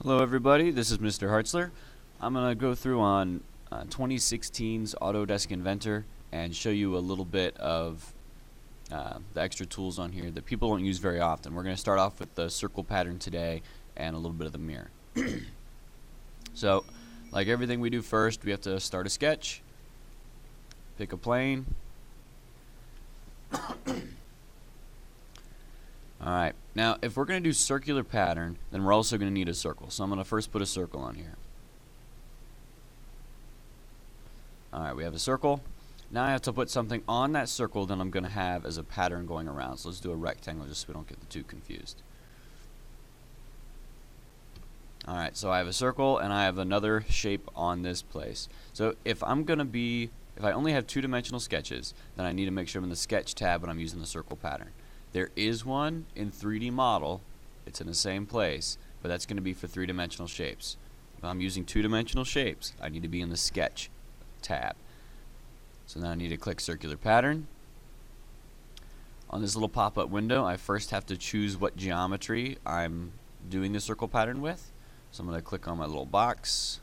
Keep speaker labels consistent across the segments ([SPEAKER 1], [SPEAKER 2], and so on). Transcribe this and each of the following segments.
[SPEAKER 1] Hello everybody, this is Mr. Hartzler. I'm going to go through on 2016's AutoDesk Inventor and show you a little bit of the extra tools on here that people don't use very often. We're going to start off with the circle pattern today and a little bit of the mirror. So, like everything we do first, we have to start a sketch, pick a plane. Alright, now if we're going to do circular pattern, then we're also going to need a circle. So I'm going to first put a circle on here. Alright, we have a circle. Now I have to put something on that circle that I'm going to have as a pattern going around. So let's do a rectangle just so we don't get the two confused. Alright, so I have a circle and I have another shape on this place. So if I only have two-dimensional sketches, then I need to make sure I'm in the sketch tab when I'm using the circle pattern. There is one in 3D model. It's in the same place, but that's going to be for three-dimensional shapes. If I'm using two-dimensional shapes, I need to be in the sketch tab. So now I need to click circular pattern. On this little pop-up window, I first have to choose what geometry I'm doing the circle pattern with. So I'm going to click on my little box.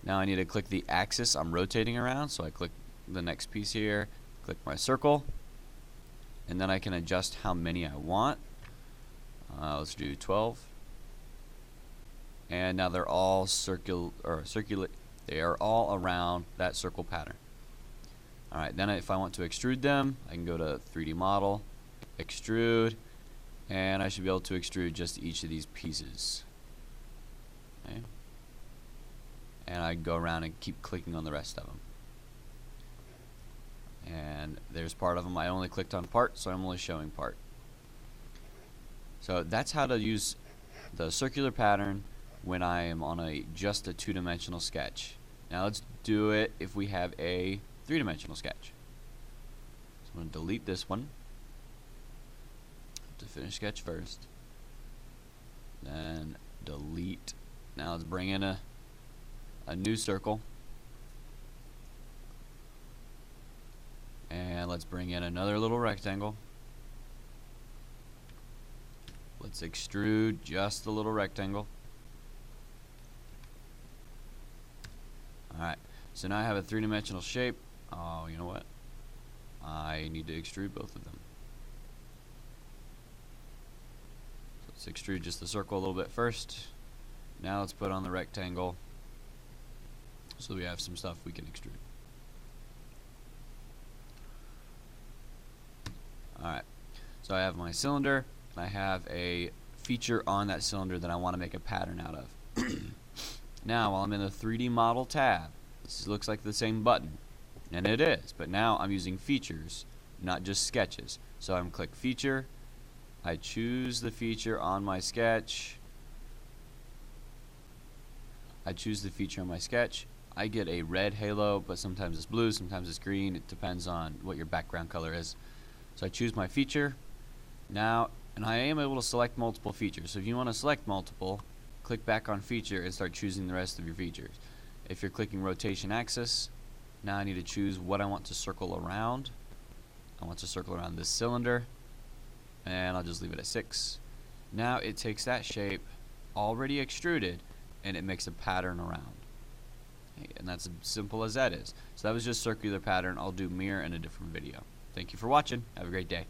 [SPEAKER 1] Now I need to click the axis I'm rotating around, so I click the next piece here. Click my circle, and then I can adjust how many I want. Let's do 12. And now they're all circulate. They are all around that circle pattern. Alright, then if I want to extrude them, I can go to 3D model, extrude, and I should be able to extrude just each of these pieces. Okay. And I can go around and keep clicking on the rest of them. And there's part of them. I only clicked on part, so I'm only showing part. So that's how to use the circular pattern when I am on just a two-dimensional sketch. Now let's do it if we have a three-dimensional sketch. So I'm going to delete this one. To finish sketch first. Then delete. Now let's bring in a new circle. And let's bring in another little rectangle. Let's extrude just the little rectangle. Alright, so now I have a three-dimensional shape. Oh, you know what? I need to extrude both of them. So let's extrude just the circle a little bit first. Now let's put on the rectangle so we have some stuff we can extrude. Alright, so I have my cylinder, and I have a feature on that cylinder that I want to make a pattern out of. Now, while I'm in the 3D model tab, this looks like the same button, and it is, but now I'm using features, not just sketches. So I'm click feature, I choose the feature on my sketch, I get a red halo, but sometimes it's blue, sometimes it's green. It depends on what your background color is. So I choose my feature now, and I am able to select multiple features. So if you want to select multiple, click back on feature and start choosing the rest of your features. If you're clicking rotation axis, now I need to choose what I want to circle around. I want to circle around this cylinder, and I'll just leave it at 6. Now it takes that shape already extruded and it makes a pattern around. Okay, and that's as simple as that is. So that was just circular pattern. I'll do mirror in a different video. Thank you for watching. Have a great day.